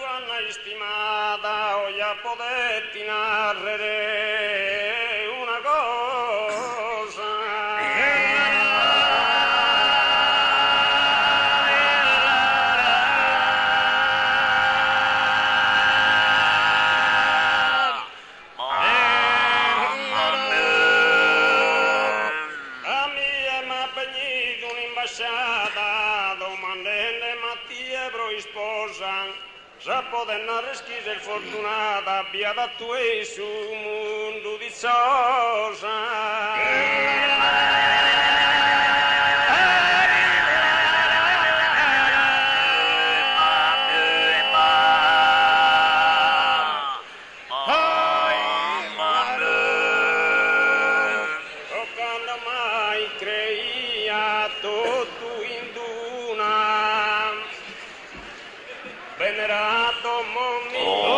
Giovanna stimata, o ya podetti narrare una cosa. A mia m'ha pegnito un'imbasciata, domandenne Mattia pro sposa. Sa poter narrare schisa e fortunata, beata tu e su mondo di venerato momento